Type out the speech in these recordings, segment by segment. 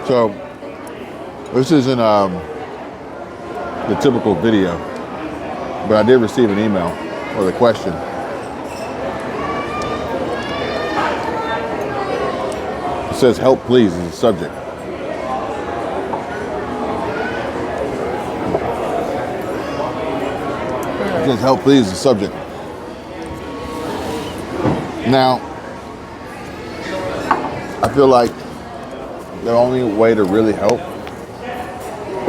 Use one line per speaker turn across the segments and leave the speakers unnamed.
So this isn't the typical video, but I did receive an email with a question. It says, "Help please" is the subject. It says, "Help please" is the subject. Now, I feel like the only way to really help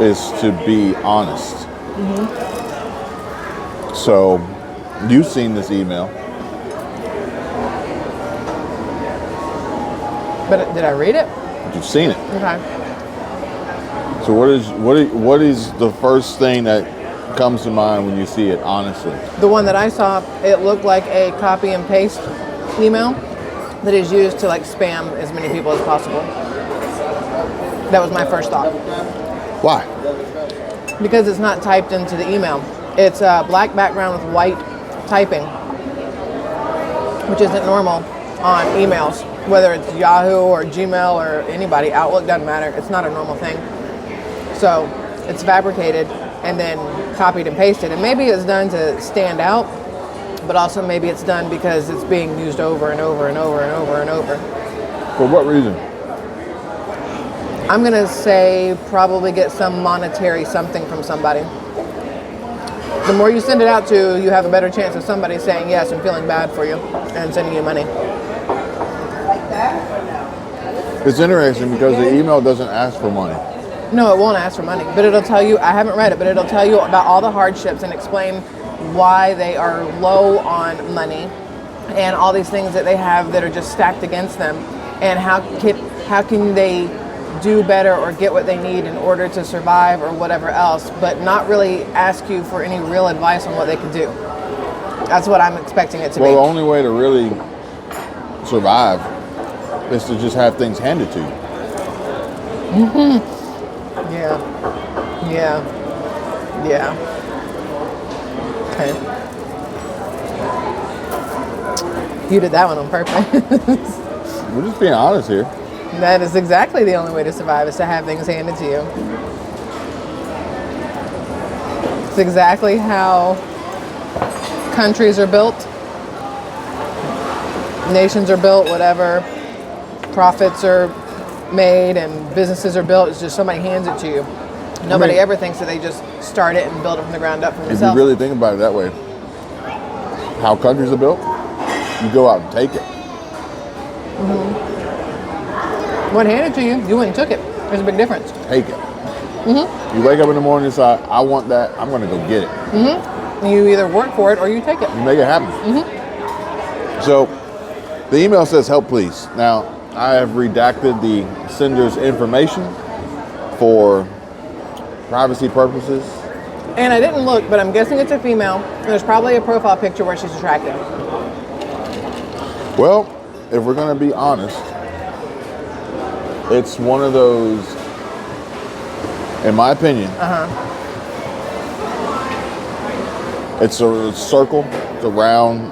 is to be honest. Mm-hmm. So, you've seen this email.
But did I read it?
But you've seen it.
Okay.
So what is the first thing that comes to mind when you see it, honestly?
The one that I saw, it looked like a copy and paste email that is used to like spam as many people as possible. That was my first thought.
Why?
Because it's not typed into the email. It's a black background with white typing, which isn't normal on emails, whether it's Yahoo or Gmail or anybody. Outlook doesn't matter. It's not a normal thing. So it's fabricated and then copied and pasted. And maybe it's done to stand out, but also maybe it's done because it's being used over and over and over and over and over.
For what reason?
I'm gonna say probably get some monetary something from somebody. The more you send it out to, you have a better chance of somebody saying, yes, I'm feeling bad for you, and sending you money.
It's interesting because the email doesn't ask for money.
No, it won't ask for money, but it'll tell you, I haven't read it, but it'll tell you about all the hardships and explain why they are low on money and all these things that they have that are just stacked against them, and how can they do better or get what they need in order to survive or whatever else, but not really ask you for any real advice on what they can do. That's what I'm expecting it to be.
Well, the only way to really survive is to just have things handed to you.
Mm-hmm. Yeah. Okay. You did that one on purpose.
We're just being honest here.
That is exactly the only way to survive, is to have things handed to you. It's exactly how countries are built, nations are built, whatever, profits are made and businesses are built. It's just somebody hands it to you. Nobody ever thinks that they just start it and build it from the ground up for themselves.
If you really think about it that way, how countries are built, you go out and take it.
Mm-hmm. When handed to you, you went and took it. There's a big difference.
Take it.
Mm-hmm.
You wake up in the morning and decide, I want that, I'm going to go get it.
Mm-hmm. You either work for it or you take it.
You make it happen.
Mm-hmm.
So the email says, "Help please." Now, I have redacted the sender's information for privacy purposes.
And I didn't look, but I'm guessing it's a female. And there's probably a profile picture where she's attractive.
Well, if we're going to be honest, it's one of those, in my opinion, it's a circle, it's a round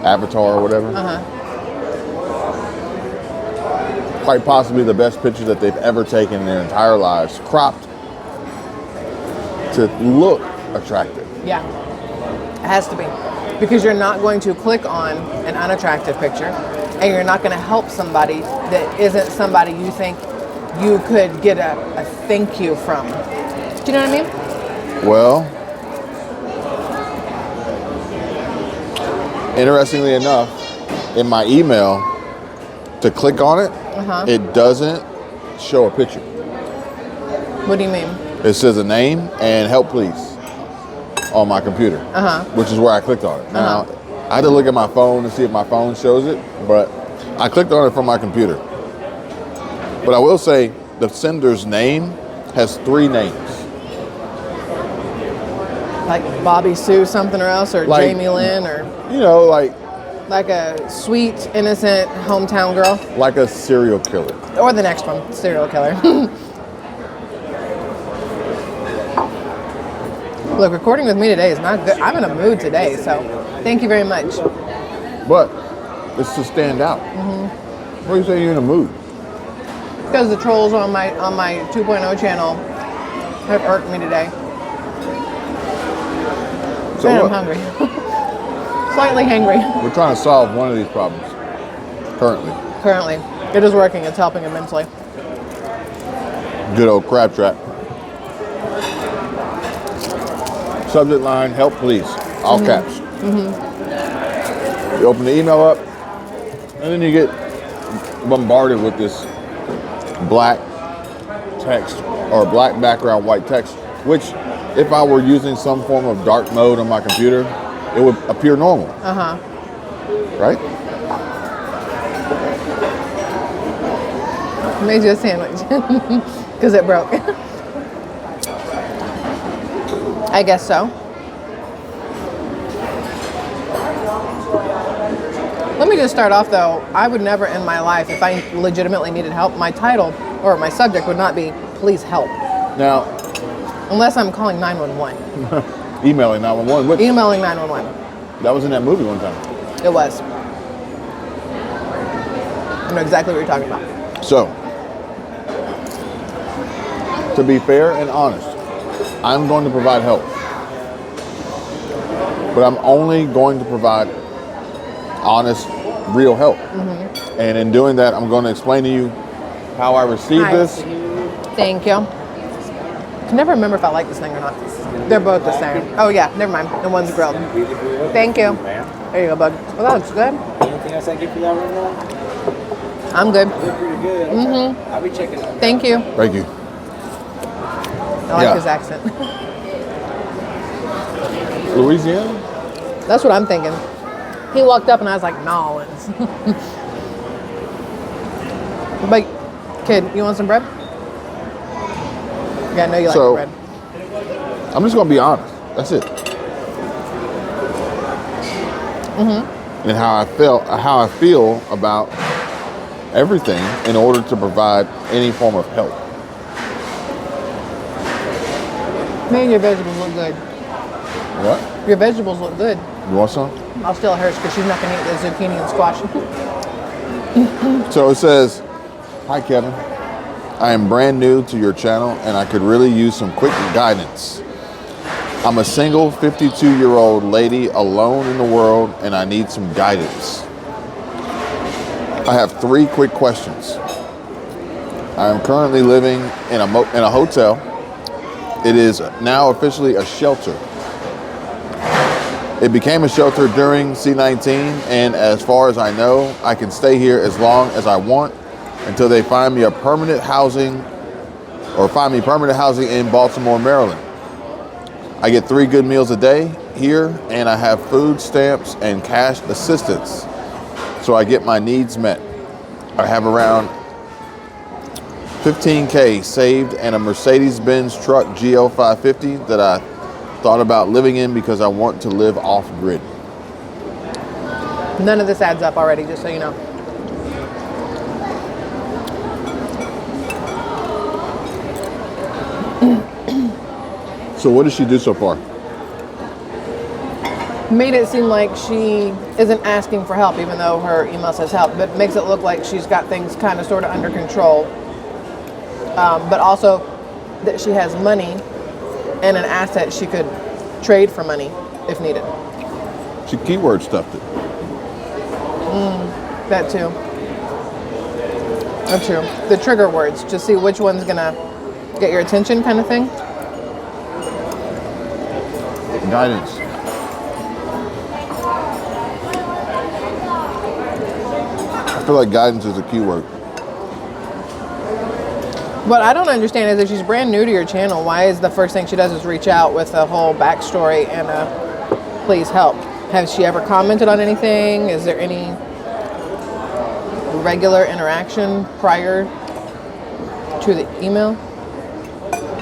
avatar or whatever. Quite possibly the best picture that they've ever taken in their entire lives, cropped to look attractive.
Yeah, it has to be. Because you're not going to click on an unattractive picture, and you're not going to help somebody that isn't somebody you think you could get a thank you from. Do you know what I mean?
Well, interestingly enough, in my email, to click on it, it doesn't show a picture.
What do you mean?
It says a name and "help please" on my computer, which is where I clicked on it. Now, I had to look at my phone to see if my phone shows it, but I clicked on it from my computer. But I will say the sender's name has 3 names.
Like Bobby Sue something or else, or
Like,
Jamie Lynn, or
you know, like
a sweet, innocent hometown girl.
Like a serial killer.
Or the next one, serial killer. Look, recording with me today is not good. I'm in a mood today, so thank you very much.
But it's to stand out. What do you say you're in a mood?
Because the trolls on my 2.0 channel have irked me today.
So
And
what?
I'm hungry. Slightly hangry.
We're trying to solve one of these problems currently.
Currently. It is working. It's helping immensely.
Good old crab trap. Subject line, help please. All caps. You open the email up, and then you get bombarded with this black text or black background, white text, which if I were using some form of dark mode on my computer, it would appear normal. Right?
Made you a sandwich because it broke. I guess so. Let me just start off though. I would never in my life, if I legitimately needed help, my title or my subject would not be "Please help,"
Now,
unless I'm calling 911.
emailing 911, which
Emailing 911.
that was in that movie one time.
It was. I know exactly what you're talking about.
So, to be fair and honest, I'm going to provide help. But I'm only going to provide honest, real help. And in doing that, I'm going to explain to you how I received
Hi.
this.
Thank you. I can never remember if I like this thing or not. They're both the same. Oh yeah, never mind. The one's grilled. Thank you. There you go, bud. Well, that looks good.
Anything else I get for that right now?
I'm good.
They're pretty good. I'll be checking out.
Thank you.
Thank you.
I like
Yeah.
his accent.
Louisiana?
That's what I'm thinking. He walked up and I was like, Nolans. But, kid, you want some bread? Yeah, I know you like
So-
bread.
I'm just going to be honest. That's it. And how I feel about everything in order to provide any form of help.
Man, your vegetables look good.
What?
Your vegetables look good.
You want some?
I'll steal hers because she's not going to eat the zucchini and squash.
So it says, "Hi Kevin, I am brand new to your channel and I could really use some quick guidance. I'm a single 52-year-old lady alone in the world and I need some guidance. I have 3 quick questions. I am currently living in a hotel. It is now officially a shelter. It became a shelter during C-19, and as far as I know, I can stay here as long as I want until they find me permanent housing in Baltimore, Maryland. I get 3 good meals a day here, and I have food stamps and cash assistance, so I get my needs met. I have around $15K saved and a Mercedes-Benz truck GL 550 that I thought about living in because I want to live off-grid."
None of this adds up already, just so you know.
So what does she do so far?
Made it seem like she isn't asking for help, even though her email says help, but makes it look like she's got things kind of sort of under control. But also that she has money and an asset she could trade for money if needed.
She keyword stuffed it.
That too. That's true. The trigger words, just see which one's gonna get your attention kind of thing.
Guidance. I feel like guidance is a keyword.
What I don't understand is if she's brand new to your channel, why is the first thing she does is reach out with a whole backstory and a please help? Has she ever commented on anything? Is there any regular interaction prior to the email?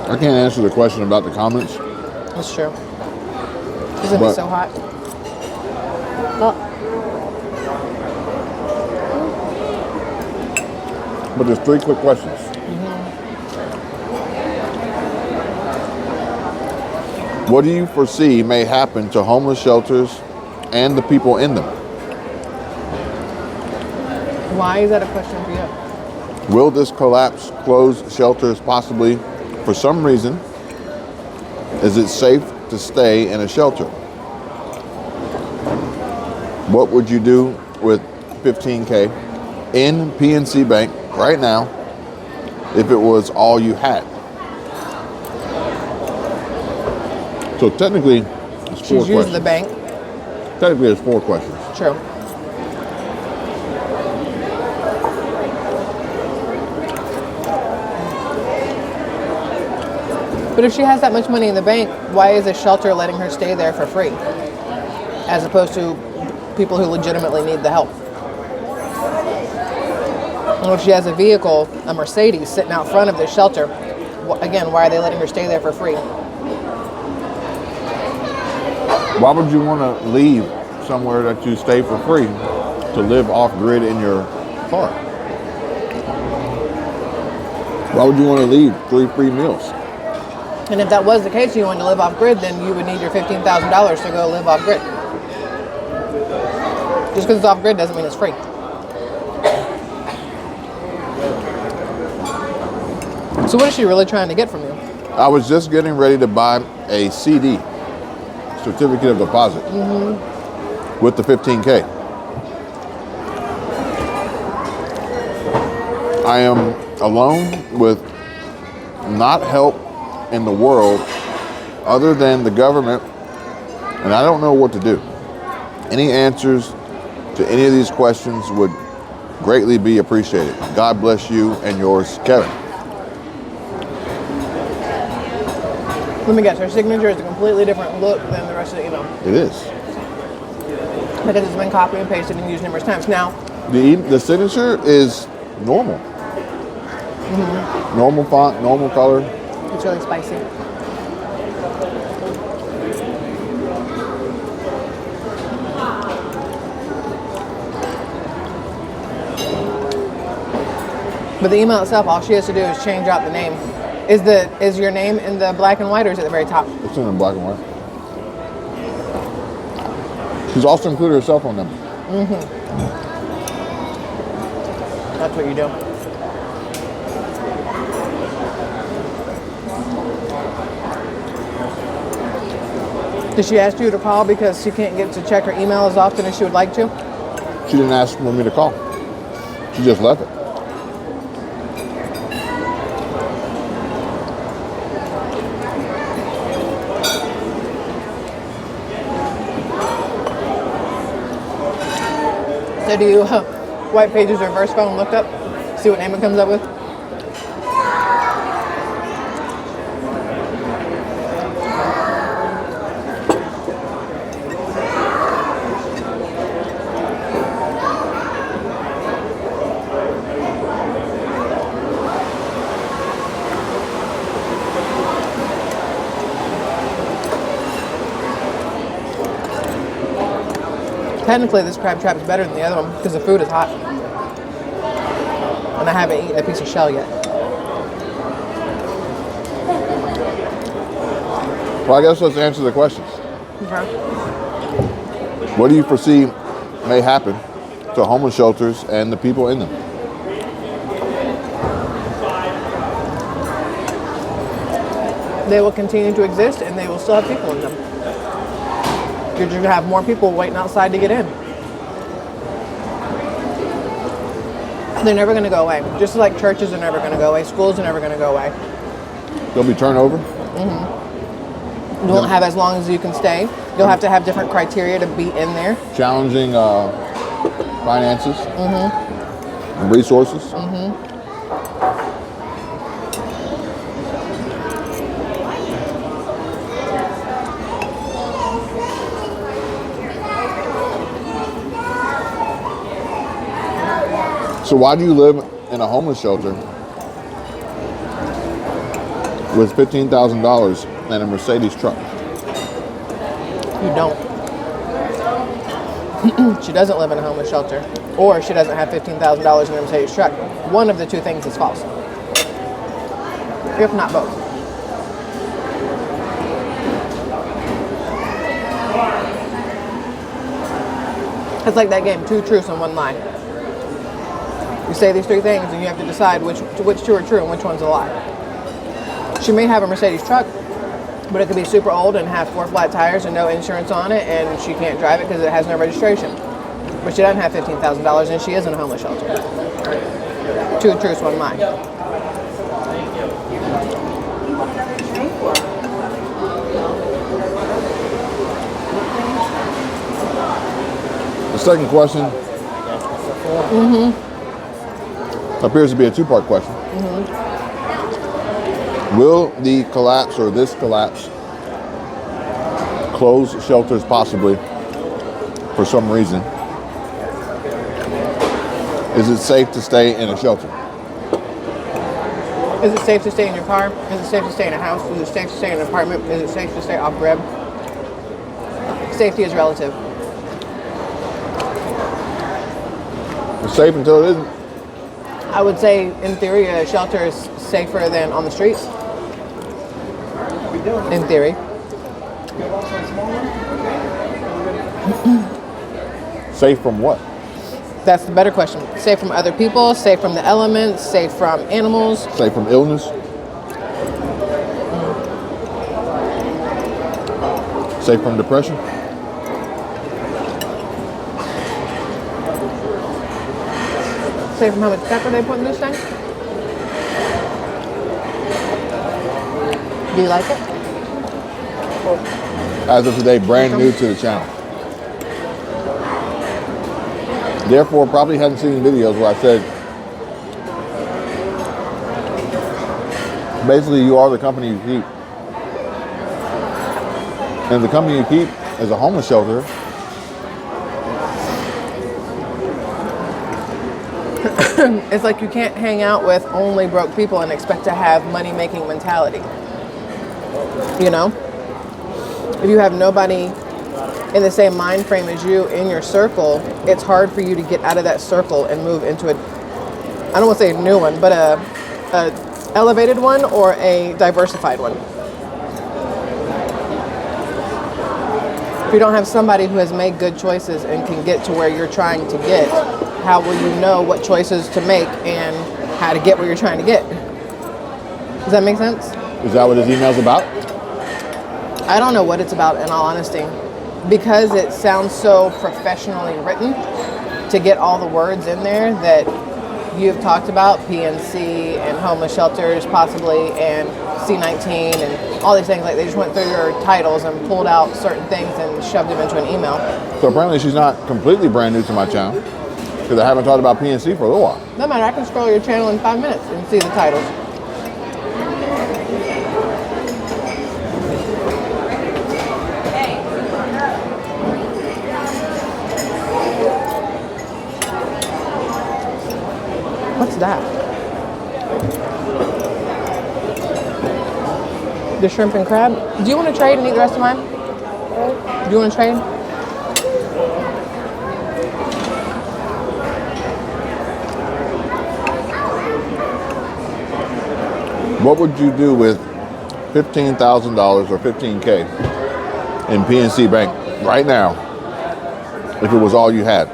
I can't answer the question about the comments.
That's true. It's gonna be
But-
so hot. Oh,
But there's 3 quick questions. What do you foresee may happen to homeless shelters and the people in them?
why is that a question for you?
Will this collapse close shelters possibly for some reason? Is it safe to stay in a shelter? What would you do with $15K in PNC Bank right now if it was all you had? So technically, it's 4
She's
questions.
used the bank.
Technically, it's 4 questions.
True. But if she has that much money in the bank, why is a shelter letting her stay there for free? As opposed to people who legitimately need the help. And if she has a vehicle, a Mercedes, sitting out front of the shelter, again, why are they letting her stay there for free?
Why would you want to leave somewhere that you stay for free to live off grid in your car? Why would you want to leave 3 free meals?
And if that was the case, you wanted to live off grid, then you would need your $15,000 to go live off grid. Just because it's off grid doesn't mean it's free. So what is she really trying to get from you?
I was just getting ready to buy a CD, certificate of deposit, with the $15K. I am alone with not help in the world other than the government, and I don't know what to do. Any answers to any of these questions would greatly be appreciated. God bless you and yours, Kevin.
Let me guess, her signature is a completely different look than the rest of the email.
It is.
Because it's been copied and pasted and used numerous times. Now,
The signature is normal. Normal font, normal color.
it's really spicy. But the email itself, all she has to do is change out the name. Is your name in the black and white or is it at the very top?
It's in the black and white. She's also included her cell phone number.
That's what you do. Did she ask you to call because she can't get to check her email as often as she would like to?
She didn't ask for me to call. She just left it.
So do you White Pages reverse phone look up? See what name it comes up with? Technically, this crab trap is better than the other one because the food is hot. And I haven't eaten a piece of shell yet.
Well, I guess let's answer the questions.
Okay.
What do you foresee may happen to homeless shelters and the people in them?
They will continue to exist and they will still have people in them. You're just gonna have more people waiting outside to get in. They're never gonna go away. Just like churches are never gonna go away, schools are never gonna go away.
There'll be turnover.
You won't have as long as you can stay. You'll have to have different criteria to be in there.
Challenging finances and resources. So why do you live in a homeless shelter with $15,000 and a Mercedes truck?
You don't. She doesn't live in a homeless shelter, or she doesn't have $15,000 in a Mercedes truck. One of the two things is false, if not both. It's like that game, two truths and one lie. You say these three things, and you have to decide which two are true and which one's a lie. She may have a Mercedes truck, but it could be super old and have 4 flat tires and no insurance on it, and she can't drive it because it has no registration. But she doesn't have $15,000, and she is in a homeless shelter. Two truths, one lie.
The second question appears to be a two-part question. Will the collapse or this collapse close shelters possibly for some reason? Is it safe to stay in a shelter?
Is it safe to stay in your car? Is it safe to stay in a house? Is it safe to stay in an apartment? Is it safe to stay off grid? Safety is relative.
It's safe until it isn't.
I would say, in theory, a shelter is safer than on the streets. In theory.
Safe from what?
That's the better question. Safe from other people, safe from the elements, safe from animals.
Safe from illness? Safe from depression?
Safe from how much pepper they put in this thing. Do you like it?
As of today, brand new to the channel. Therefore, probably hadn't seen videos where I said, basically, you are the company you keep. And the company you keep is a homeless shelter.
It's like you can't hang out with only broke people and expect to have money-making mentality. You know? If you have nobody in the same mind frame as you in your circle, it's hard for you to get out of that circle and move into I don't want to say a new one, but a elevated one or a diversified one. If you don't have somebody who has made good choices and can get to where you're trying to get, how will you know what choices to make and how to get where you're trying to get? Does that make sense?
Is that what his email's about?
I don't know what it's about, in all honesty, because it sounds so professionally written to get all the words in there that you've talked about, PNC and homeless shelters possibly, and C19 and all these things. Like, they just went through your titles and pulled out certain things and shoved them into an email.
So apparently she's not completely brand new to my channel, because I haven't talked about PNC for a little while.
No matter, I can scroll your channel in 5 minutes and see the titles. What's that? The shrimp and crab? Do you want to trade and eat the rest of mine? Do you want to trade?
What would you do with $15,000 or $15K in PNC Bank right now if it was all you had?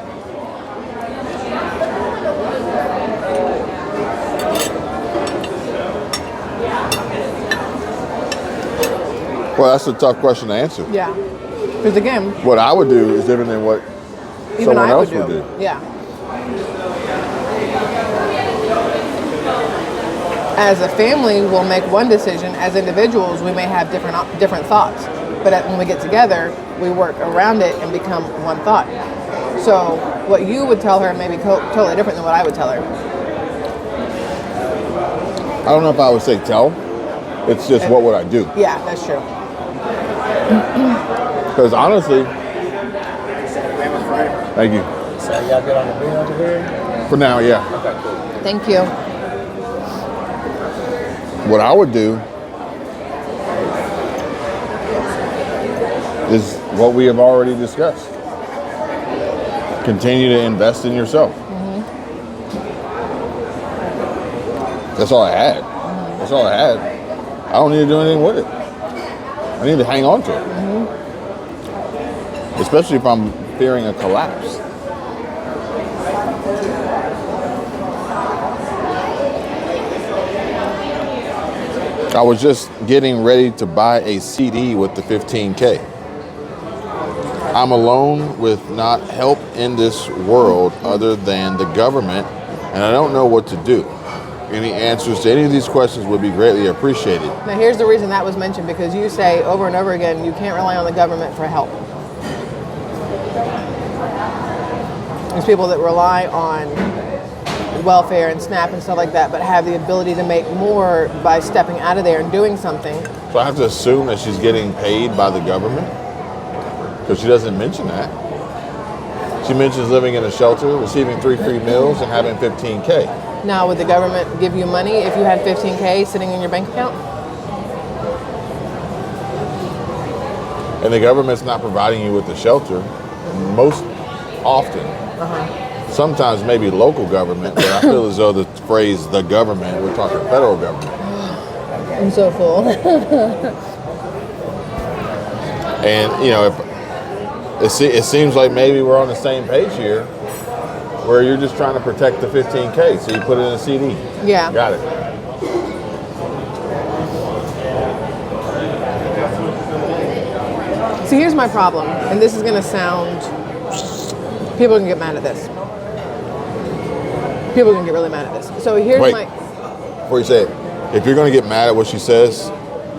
Well, that's a tough question to answer.
Yeah. Because again,
What I would do is different than what
even
someone
I
else
would do.
would do.
Yeah. As a family, we'll make one decision. As individuals, we may have different thoughts. But when we get together, we work around it and become one thought. So what you would tell her may be totally different than what I would tell her.
I don't know if I would say tell. It's just what would I do?
Yeah, that's true.
Because honestly, thank you.
So y'all good on the beer over here?
For now, yeah.
Okay, cool.
Thank you.
What I would do is what we have already discussed. Continue to invest in yourself. That's all I had. That's all I had. I don't need to do anything with it. I need to hang on to it. Especially if I'm fearing a collapse. I was just getting ready to buy a CD with the 15K. I'm alone with not help in this world other than the government, and I don't know what to do. Any answers to any of these questions would be greatly appreciated.
Now, here's the reason that was mentioned, because you say over and over again, you can't rely on the government for help. There's people that rely on welfare and SNAP and stuff like that, but have the ability to make more by stepping out of there and doing something.
So I have to assume that she's getting paid by the government? Because she doesn't mention that. She mentions living in a shelter, receiving 3 free meals, and having 15K.
Now, would the government give you money if you had 15K sitting in your bank account?
And the government's not providing you with the shelter most often. Sometimes maybe local government, but I feel as though the phrase "the government," we're talking federal government.
I'm so full.
And if it seems like maybe we're on the same page here, where you're just trying to protect the 15K, so you put it in a CD.
Yeah.
Got it.
See, here's my problem, and this is going to sound, people can get mad at this. People can get really mad at this. So here's
Wait. Before you say it, if you're going to get mad at what she says,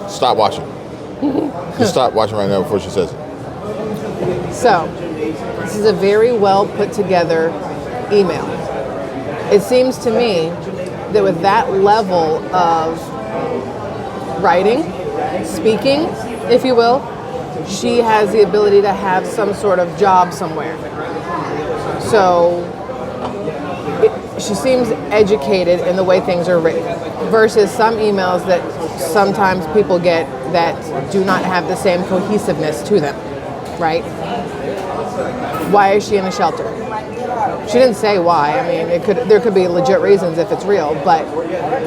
stop watching. Just stop watching right now before she says it.
So, this is a very well put together email. It seems to me that with that level of writing, speaking, if you will, she has the ability to have some sort of job somewhere. So, she seems educated in the way things are written versus some emails that sometimes people get that do not have the same cohesiveness to them, right? Why is she in a shelter? She didn't say why. I mean, there could be legit reasons if it's real, but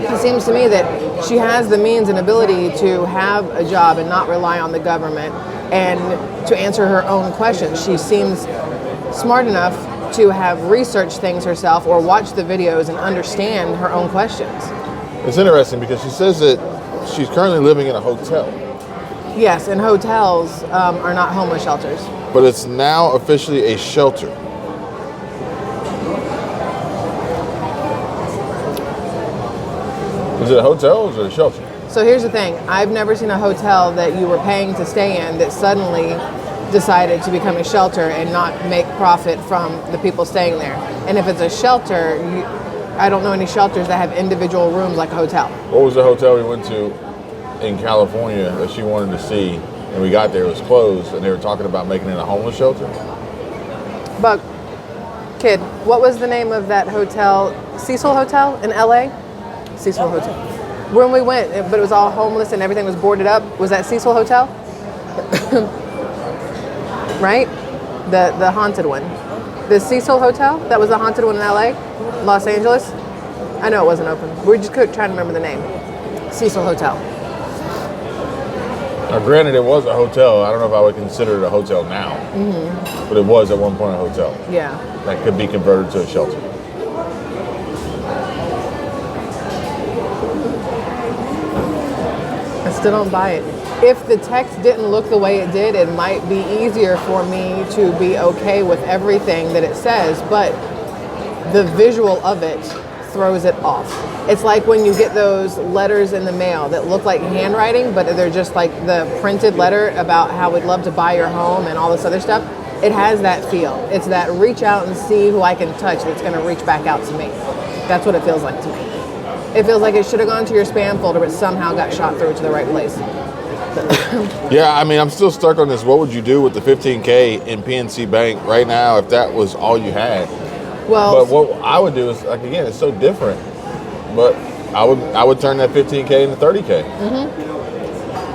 it seems to me that she has the means and ability to have a job and not rely on the government and to answer her own questions. She seems smart enough to have researched things herself or watched the videos and understand her own questions.
It's interesting because she says that she's currently living in a hotel.
Yes, and hotels are not homeless shelters.
But it's now officially a shelter. Is it a hotel or is it a shelter?
So here's the thing. I've never seen a hotel that you were paying to stay in that suddenly decided to become a shelter and not make profit from the people staying there. And if it's a shelter, I don't know any shelters that have individual rooms like a hotel.
What was the hotel we went to in California that she wanted to see, and we got there, it was closed, and they were talking about making it a homeless shelter?
But, kid, what was the name of that hotel? Cecil Hotel in LA? Cecil Hotel. When we went, but it was all homeless and everything was boarded up. Was that Cecil Hotel? Right? The haunted one. The Cecil Hotel? That was the haunted one in LA? Los Angeles? I know it wasn't open. We just couldn't try to remember the name. Cecil Hotel.
Now, granted, it was a hotel. I don't know if I would consider it a hotel now, but it was at one point a hotel.
Yeah.
That could be converted to a shelter.
I still don't buy it. If the text didn't look the way it did, it might be easier for me to be okay with everything that it says, but the visual of it throws it off. It's like when you get those letters in the mail that look like handwriting, but they're just like the printed letter about how we'd love to buy your home and all this other stuff. It has that feel. It's that reach out and see who I can touch that's going to reach back out to me. That's what it feels like to me. It feels like it should have gone to your spam folder, but somehow got shot through to the right place.
Yeah, I mean, I'm still stuck on this. What would you do with the 15K in PNC Bank right now if that was all you had?
Well,
But what I would do is, like, again, it's so different. But I would turn that 15K into 30K.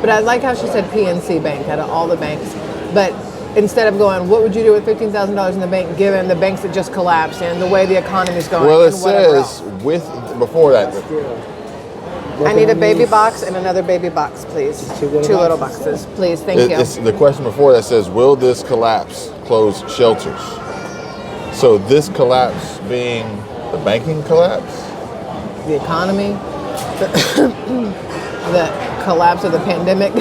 but I like how she said PNC Bank out of all the banks. But instead of going, what would you do with $15,000 in the bank, given the banks that just collapsed and the way the economy's going?
Well, it
and whatever
says
else.
before that.
I need a baby box and another baby box, please. Two little boxes, please. Thank you.
It's the question before that says, will this collapse close shelters? So this collapse being the banking collapse?
The economy. the collapse of the pandemic.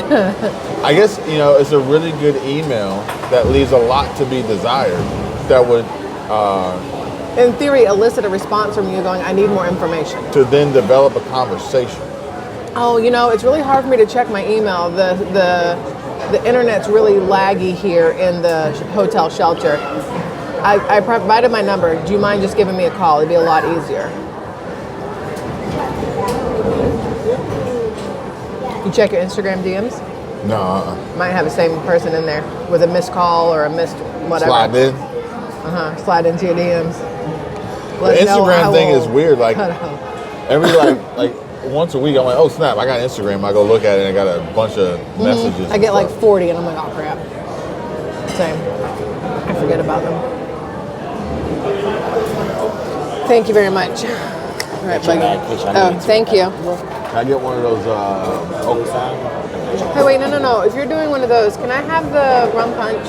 I guess, it's a really good email that leaves a lot to be desired that would,
In theory, elicit a response from you going, I need more information.
to then develop a conversation.
Oh, it's really hard for me to check my email. The internet's really laggy here in the hotel shelter. I provided my number. Do you mind just giving me a call? It'd be a lot easier. You check your Instagram DMs?
No,
Might have the same person in there with a missed call or a missed whatever.
slide in.
Slide into your DMs.
The Instagram thing is weird. Like
cut out.
every like once a week, I'm like, oh snap, I got Instagram. I go look at it and I got a bunch of messages.
I get like 40 and I'm like, oh crap. Same. I forget about them. Thank you very much. All right, buddy. Oh, thank you.
Can I get one of those?
Hey, wait, no. If you're doing one of those, can I have the rum punch?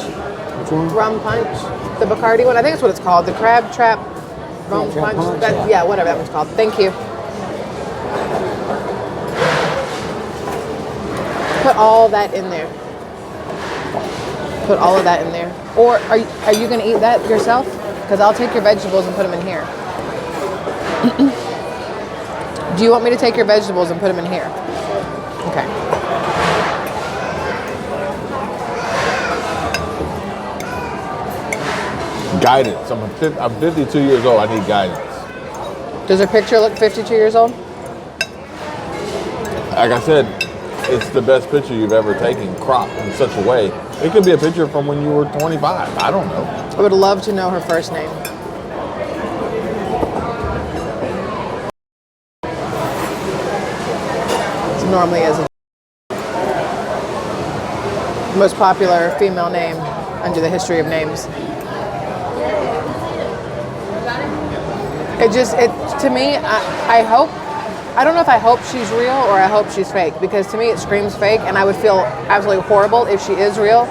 Which one?
Rum punch, the Bacardi one. I think that's what it's called. The crab trap rum
Crab
punch.
punch,
That, yeah, whatever that one's called. Thank you. Put all that in there. Put all of that in there. Or are you going to eat that yourself? Because I'll take your vegetables and put them in here. Do you want me to take your vegetables and put them in here? Okay.
Guidance. I'm 52 years old. I need guidance.
Does her picture look 52 years old?
Like I said, it's the best picture you've ever taken, cropped in such a way. It could be a picture from when you were 25. I don't know.
I would love to know her first name. It normally is the most popular female name under the history of names. To me, I hope, I don't know if I hope she's real or I hope she's fake, because to me it screams fake, and I would feel absolutely horrible if she is real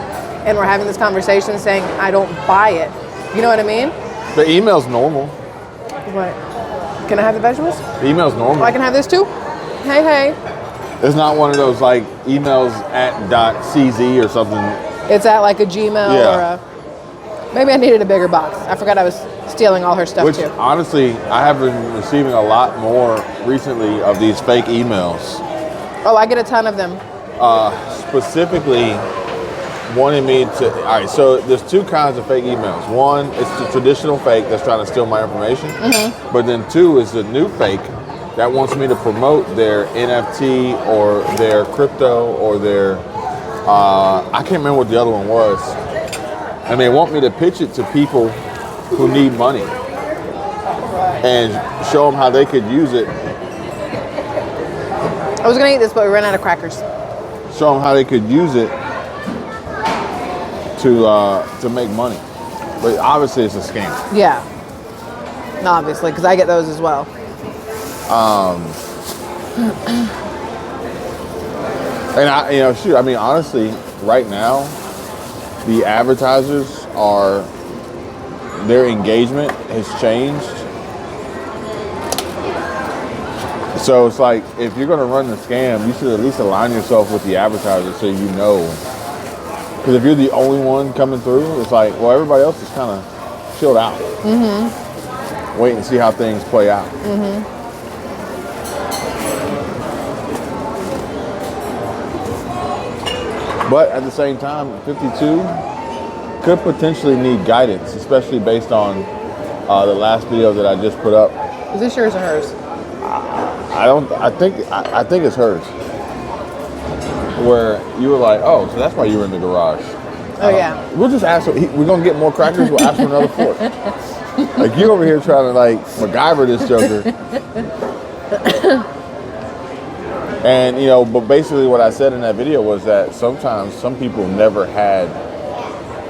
and we're having this conversation saying I don't buy it. You know what I mean?
The email's normal.
What? Can I have the vegetables?
The email's normal.
Oh, I can have this too? Hey.
It's not one of those like emails at .cz or something.
It's at like a Gmail or a... Maybe I needed a bigger box. I forgot I was stealing all her stuff
Which
too.
honestly, I have been receiving a lot more recently of these fake emails.
Oh, I get a ton of them.
Specifically wanting me to, all right, so there's two kinds of fake emails. One, it's the traditional fake that's trying to steal my information.
Mm-hmm.
But then two is the new fake that wants me to promote their NFT or their crypto or their, I can't remember what the other one was. And they want me to pitch it to people who need money and show them how they could use it.
I was gonna eat this, but we ran out of crackers.
Show them how they could use it to make money. But obviously it's a scam.
Yeah. Obviously, because I get those as well.
And I mean, honestly, right now, the advertisers their engagement has changed. So it's like, if you're gonna run the scam, you should at least align yourself with the advertiser so you know. Because if you're the only one coming through, it's like, well, everybody else is kind of chilled out. Mm-hmm. Wait and see how things play out.
Mm-hmm.
But at the same time, 52 could potentially need guidance, especially based on the last video that I just put up.
Is this yours or hers?
I think it's hers. Where you were like, oh, so that's why you were in the garage.
Oh yeah.
We'll just ask. We're gonna get more crackers. We'll ask for another fork. Like, you over here trying to like MacGyver this joker. And but basically what I said in that video was that sometimes some people never had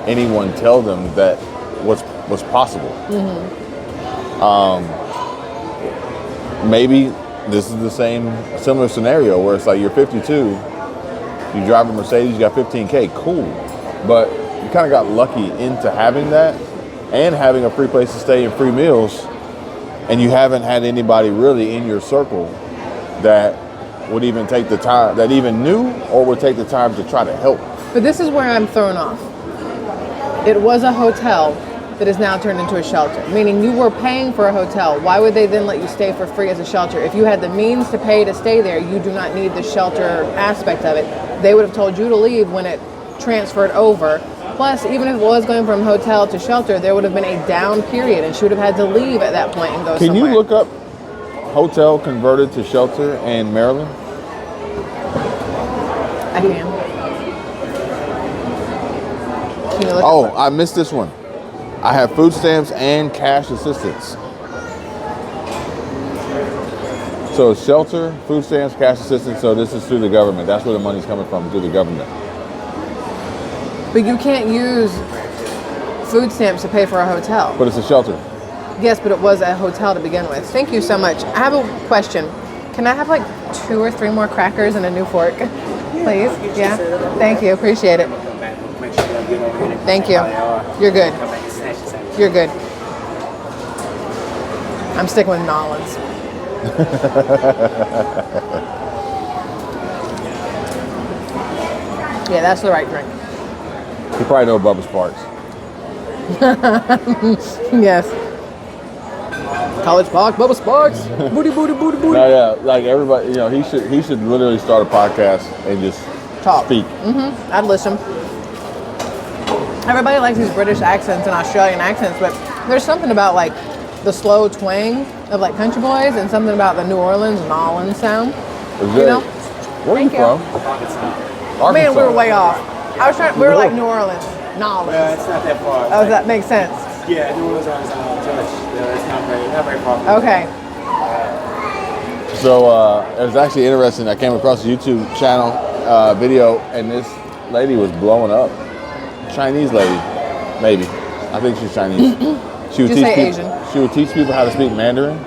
anyone tell them that was possible. Mm-hmm. Maybe this is the similar scenario where it's like you're 52, you drive a Mercedes, you got 15K, cool. But you kind of got lucky into having that and having a free place to stay and free meals, and you haven't had anybody really in your circle that would even take the time, that even knew or would take the time to try to help.
But this is where I'm thrown off. It was a hotel that is now turned into a shelter, meaning you were paying for a hotel. Why would they then let you stay for free as a shelter? If you had the means to pay to stay there, you do not need the shelter aspect of it. They would have told you to leave when it transferred over. Plus, even if it was going from hotel to shelter, there would have been a down period and she would have had to leave at that point and go somewhere.
Can you look up hotel converted to shelter in Maryland?
I can. Can you look
Oh,
up?
I missed this one. I have food stamps and cash assistance. So shelter, food stamps, cash assistance. So this is through the government. That's where the money's coming from, through the government.
But you can't use food stamps to pay for a hotel.
But it's a shelter.
Yes, but it was a hotel to begin with. Thank you so much. I have a question. Can I have like 2 or 3 more crackers and a new fork? Please? Yeah? Thank you. Appreciate it. Thank you. You're good. You're good. I'm sticking with Nollins. Yeah, that's the right drink.
You probably know Bubba Sparks.
Yes. College Park, Bubba Sparks. Booty, booty, booty, booty.
No, yeah, like everybody, you know, he should literally start a podcast and just
Talk.
speak.
I'd listen. Everybody likes these British accents and Australian accents, but there's something about like the slow twang of like Country Boys and something about the New Orleans Nollins sound.
You
know?
Where are you
Thank you.
from? Arkansas.
Man, we were way off. I was trying. We were like New Orleans, Nollins.
Yeah, it's not that far.
Oh, that makes sense.
Yeah, New Orleans is Judge. Yeah, it's not very far.
Okay.
So it was actually interesting. I came across a YouTube channel video, and this lady was blowing up. Chinese lady, maybe. I think she's Chinese. She would
Just say
people,
Asian.
She would teach people how to speak Mandarin.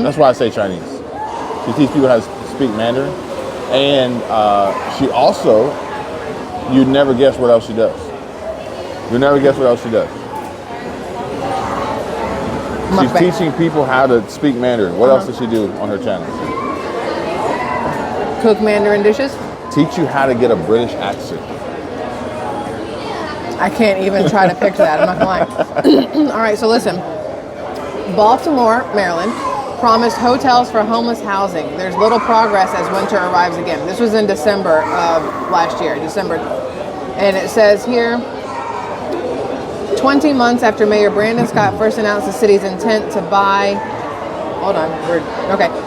That's why I say Chinese. She teach people how to speak Mandarin, and she also, you'd never guess what else she does. You'd never guess what else she does. She's
Mukbang.
teaching people how to speak Mandarin. What else does she do on her channel?
Cook Mandarin dishes.
Teach you how to get a British accent.
I can't even try to picture that. I'm not gonna lie. All right, so listen. Baltimore, Maryland, promised hotels for homeless housing. There's little progress as winter arrives again. This was in December of last year, December. And it says here, 20 months after Mayor Brandon Scott first announced the city's intent to buy,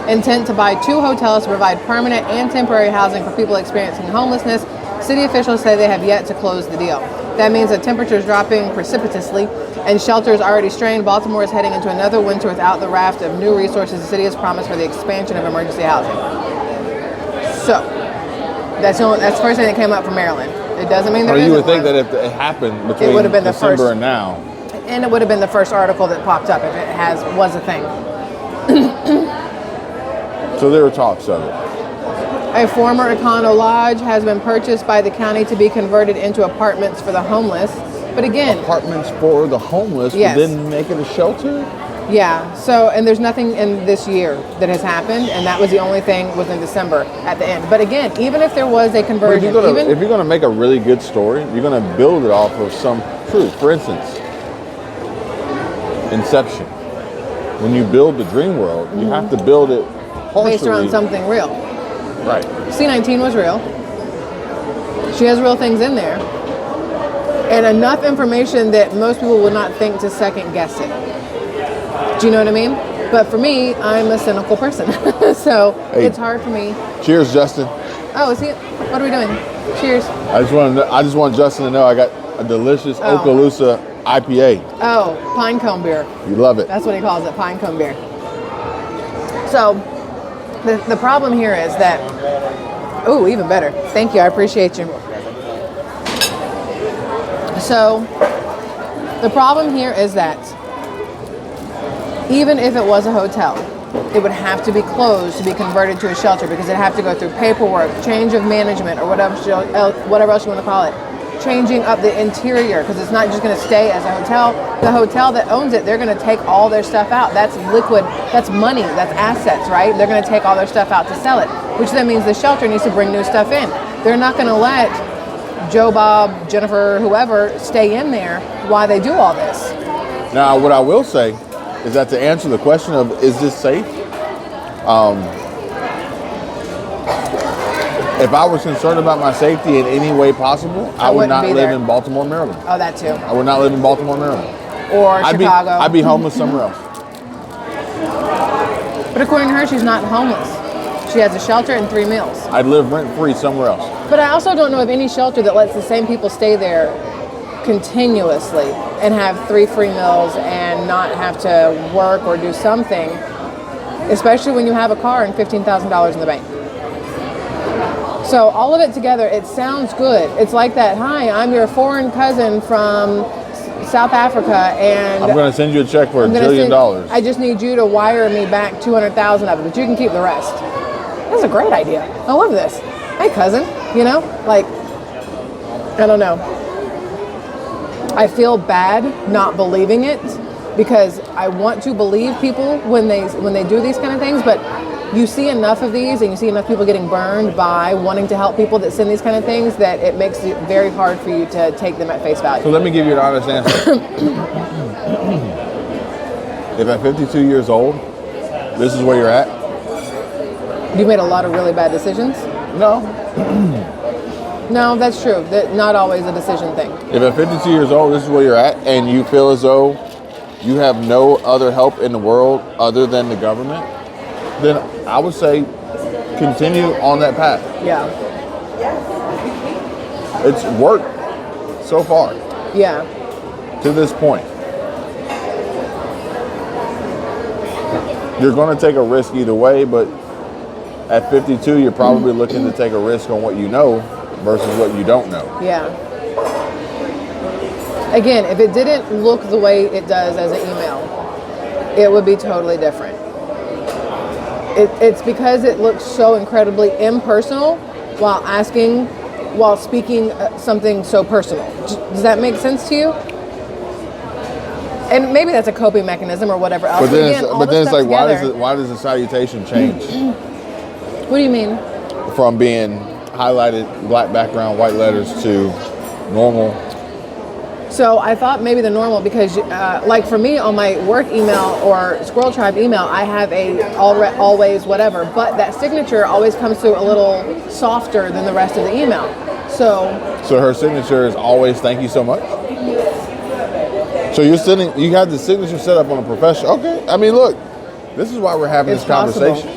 intent to buy 2 hotels to provide permanent and temporary housing for people experiencing homelessness, city officials say they have yet to close the deal. That means that temperatures dropping precipitously and shelters already strained. Baltimore is heading into another winter without the raft of new resources the city has promised for the expansion of emergency housing. So, that's the first thing that came up from Maryland. It doesn't mean there
Or you
isn't
would think
one.
that if it happened between
would have been the
December
first.
and now.
And it would have been the first article that popped up if it was a thing.
So there were talks of it.
A former Econo Lodge has been purchased by the county to be converted into apartments for the homeless. But again,
Apartments for the homeless,
Yes.
but then make it a shelter?
yeah, so, and there's nothing in this year that has happened, and that was the only thing was in December at the end. But again, even if there was a
But if
conversion,
you're gonna make a really good story, you're gonna build it off of some truth. For instance, Inception. When you build the dream world, you have to build it partially.
based around something real.
Right.
C-19 was real. She has real things in there. And enough information that most people would not think to second guess it. Do you know what I mean? But for me, I'm a cynical person. So
Hey.
it's hard for me.
Cheers, Justin.
Oh, is he? What are we doing? Cheers.
I just want Justin to know I got a delicious
Oh.
Okaloosa IPA.
Oh, pine cone beer.
You love it.
That's what he calls it, pine cone beer. So the problem here is that, oh, even better. Thank you, I appreciate you. So the problem here is that even if it was a hotel, it would have to be closed to be converted to a shelter because it'd have to go through paperwork, change of management, or whatever else you want to call it. Changing up the interior because it's not just going to stay as a hotel. The hotel that owns it, they're going to take all their stuff out. That's liquid, that's money, that's assets, right? They're going to take all their stuff out to sell it. which then means the shelter needs to bring new stuff in. They're not going to let Joe, Bob, Jennifer, whoever stay in there while they do all this.
Now, what I will say is that to answer the question of is this safe, if I was concerned about my safety in any way possible, I would not live in Baltimore, Maryland.
Oh, that too.
I would not live in Baltimore, Maryland.
Or Chicago.
I'd be homeless somewhere else.
But according to her, she's not homeless. She has a shelter and 3 meals.
I'd live rent-free somewhere else.
But I also don't know of any shelter that lets the same people stay there continuously and have 3 free meals and not have to work or do something, especially when you have a car and $15,000 in the bank. So all of it together, it sounds good. It's like that, hi, I'm your foreign cousin from South Africa, and
I'm going to send you a check for $1 billion.
I just need you to wire me back 200,000 of it, but you can keep the rest. That's a great idea. I love this. Hey, cousin, you know, like, I don't know. I feel bad not believing it because I want to believe people when they do these kind of things, but you see enough of these and you see enough people getting burned by wanting to help people that send these kind of things that it makes it very hard for you to take them at face value.
So let me give you an honest answer. If at 52 years old, this is where you're at?
You made a lot of really bad decisions?
No.
No, that's true. Not always a decision thing.
If at 52 years old, this is where you're at, and you feel as though you have no other help in the world other than the government, then I would say continue on that path.
Yeah.
It's worked so far.
Yeah.
To this point. You're going to take a risk either way, but at 52, you're probably looking to take a risk on what you know versus what you don't know.
Yeah. Again, if it didn't look the way it does as an email, it would be totally different. It's because it looks so incredibly impersonal while speaking something so personal. Does that make sense to you? And maybe that's a coping mechanism or whatever else.
But then it's like, why does the salutation change?
What do you mean?
From being highlighted black background, white letters to normal.
So I thought maybe the normal, because like for me on my work email or Squirrel Tribe email, I have a always whatever, but that signature always comes through a little softer than the rest of the email. So
her signature is always thank you so much? So you have the signature set up on a professional. Okay. I mean, look, this is why we're having this conversation.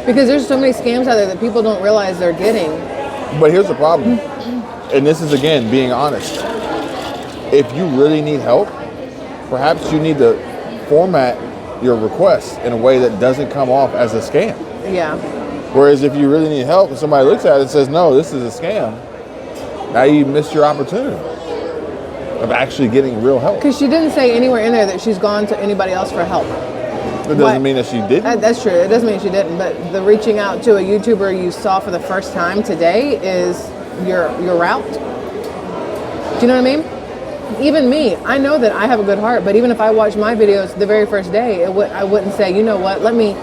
Because there's so many scams out there that people don't realize they're getting.
But here's the problem. And this is, again, being honest. If you really need help, perhaps you need to format your request in a way that doesn't come off as a scam.
Yeah.
Whereas if you really need help and somebody looks at it and says, no, this is a scam, now you missed your opportunity of actually getting real help.
Because she didn't say anywhere in there that she's gone to anybody else for help.
It doesn't mean that she didn't.
That's true. It doesn't mean she didn't. But the reaching out to a YouTuber you saw for the first time today is your route. Do you know what I mean? Even me, I know that I have a good heart, but even if I watched my videos the very first day, I wouldn't say, you know what, let me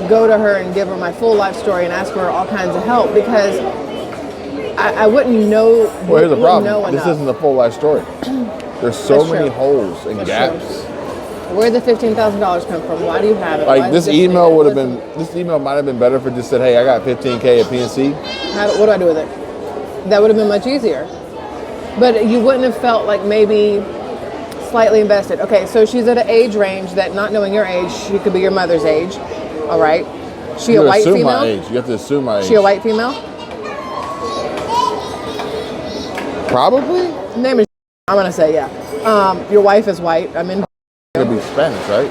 go to her and give her my full life story and ask for all kinds of help, because I wouldn't know.
Well, here's the problem. This isn't the full life story. There's so many holes and gaps.
Where did the $15,000 come from? Why do you have it?
Like this email might have been better if it just said, hey, I got $15K at PNC.
What do I do with it? That would have been much easier. But you wouldn't have felt like maybe slightly invested. Okay, so she's at an age range that, not knowing your age, she could be your mother's age. All right. She a white female?
My age. You have to assume my age.
She a white female?
Probably.
Name is I'm going to say, yeah. Your wife is white. I mean,
it'd be Spanish, right?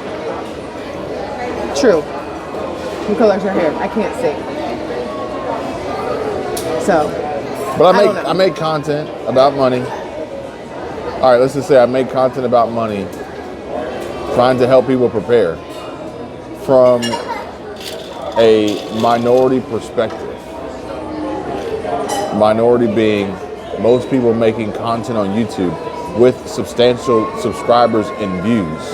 True. Who colors her hair? I can't see. So.
But I make content about money. All right, let's just say I make content about money, trying to help people prepare from a minority perspective. Minority being most people making content on YouTube with substantial subscribers and views.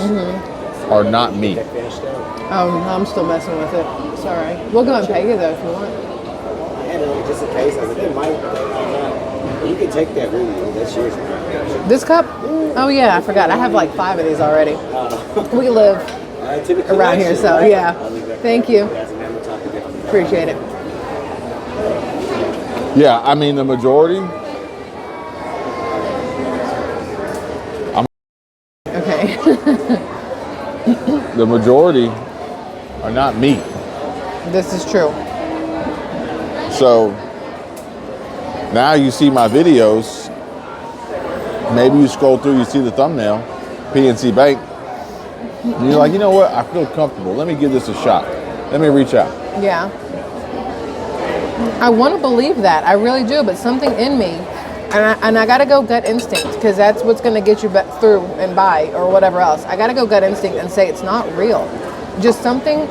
are not meat.
That finished out.
Oh, no, I'm still messing with it. Sorry. We'll go and pay you though if you want.
I had it just in case. I was like, it might. You can take that with you. That's yours.
This cup? Oh yeah, I forgot. I have like 5 of these already. We live around here, so yeah. Thank you. Appreciate it.
Yeah, I mean the majority.
Okay.
The majority are not meat.
This is true.
So now you see my videos. Maybe you scroll through, you see the thumbnail, PNC Bank. And you're like, you know what? I feel comfortable. Let me give this a shot. Let me reach out.
Yeah. I want to believe that. I really do, but something in me, and I got to go gut instinct, because that's what's going to get you through and by or whatever else. I got to go gut instinct and say it's not real. Just something,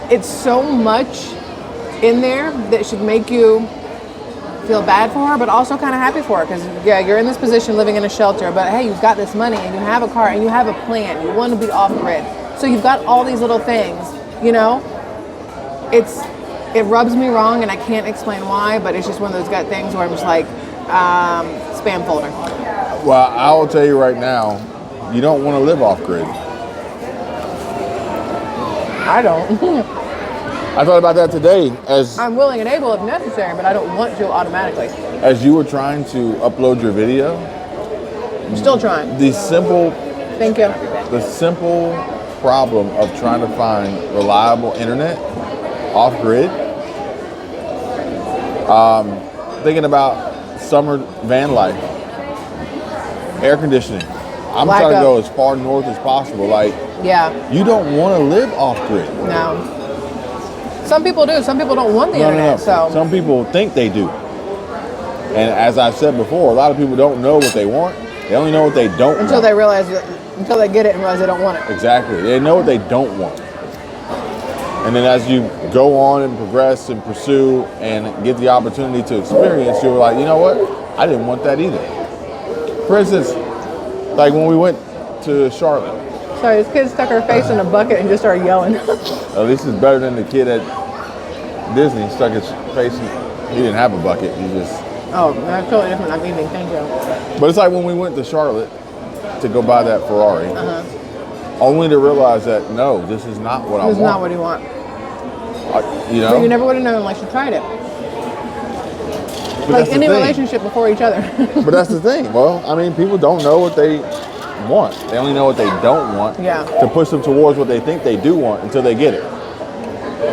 it's so much in there that should make you feel bad for her, but also kind of happy for her, because yeah, you're in this position living in a shelter, but hey, you've got this money and you have a car and you have a plan. You want to be off grid, so you've got all these little things. You know, it rubs me wrong, and I can't explain why, but it's just one of those gut things where I'm just like, spam folder.
Well, I will tell you right now, you don't want to live off grid.
I don't.
I thought about that today as
I'm willing and able if necessary, but I don't want to automatically.
as you were trying to upload your video.
I'm still trying.
The simple problem of trying to find reliable internet off grid. Thinking about summer van life, air conditioning. I'm trying to go as far north as possible. Like,
Yeah.
you don't want to live off grid.
No. Some people do. Some people don't want the internet. So
Some people think they do. And as I've said before, a lot of people don't know what they want. They only know what they don't
until
want.
they realize that, until they get it and realize they don't want it.
Exactly. They know what they don't want. And then as you go on and progress and pursue and get the opportunity to experience, you're like, you know what? I didn't want that either. For instance, like when we went to Charlotte.
Sorry, this kid stuck her face in a bucket and just started yelling.
At least it's better than the kid at Disney stuck his face in, he didn't have a bucket. He just...
Oh, that's totally different. I'm eating. Thank you.
But it's like when we went to Charlotte to go buy that Ferrari, only to realize that, no, this is not what I want.
This is not what you want.
You know?
But you never would have known unless you tried it.
But
Like any relationship before each other.
But that's the thing. Well, I mean, people don't know what they want. They only know what they don't want to push them towards what they think they do want until they get it.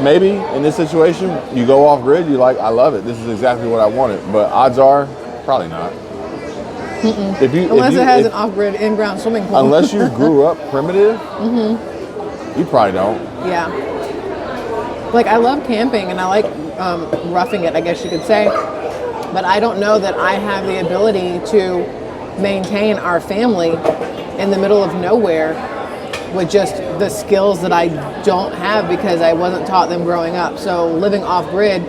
Maybe in this situation, you go off grid, you're like, I love it. This is exactly what I wanted. But odds are, probably not.
Unless it has an off-grid in-ground swimming pool.
Unless you grew up primitive, you probably don't.
Yeah. Like, I love camping and I like roughing it, I guess you could say. But I don't know that I have the ability to maintain our family in the middle of nowhere with just the skills that I don't have because I wasn't taught them growing up. So living off grid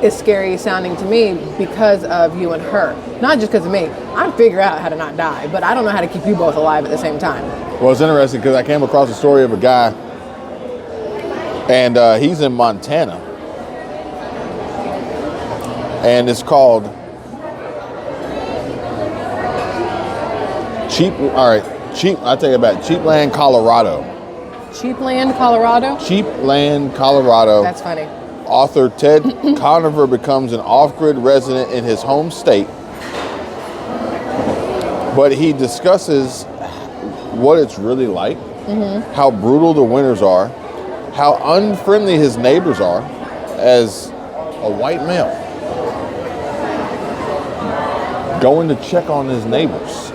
is scary sounding to me because of you and her. Not just because of me. I figure out how to not die, but I don't know how to keep you both alive at the same time.
Well, it's interesting because I came across a story of a guy, and he's in Montana. And it's called I'll take it back. Cheapland, Colorado.
Cheapland, Colorado?
Cheapland, Colorado.
That's funny.
Author Ted Conover becomes an off-grid resident in his home state. But he discusses what it's really like, how brutal the winters are, how unfriendly his neighbors are as a white male. Going to check on his neighbors.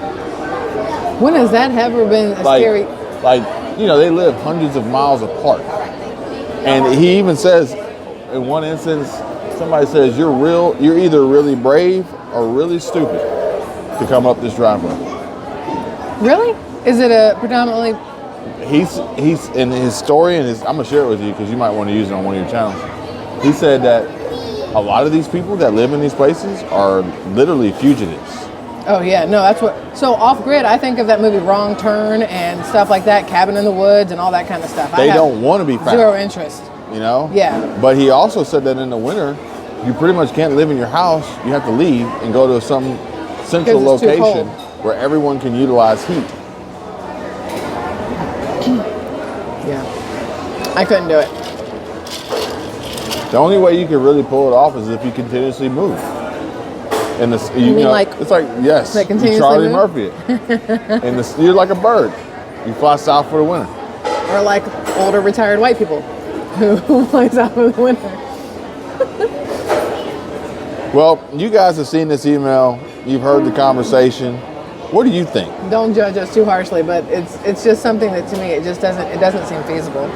When has that ever been scary?
Like, you know, they live hundreds of miles apart. And he even says, in one instance, somebody says, you're either really brave or really stupid to come up this driveway.
Really? Is it a predominantly...
He's in his story, and I'm going to share it with you because you might want to use it on one of your channels. He said that a lot of these people that live in these places are literally fugitives.
Oh yeah, no, that's what. So Off Grid, I think of that movie Wrong Turn and stuff like that, Cabin in the Woods and all that kind of stuff.
They don't want to be found.
Zero interest.
You know?
Yeah.
But he also said that in the winter, you pretty much can't live in your house. You have to leave and go to some central
Because it's too
location
cold.
where everyone can utilize heat.
Yeah. I couldn't do it.
The only way you can really pull it off is if you continuously move. And
You mean
know,
like-
it's like yes,
like
you
continuously
Charlie
move?
Murphy it. And you're like a bird. You fly south for the winter.
Or like older retired white people who flies out for the winter.
Well, you guys have seen this email. You've heard the conversation. What do you think?
Don't judge us too harshly, but it's just something that to me it doesn't seem feasible.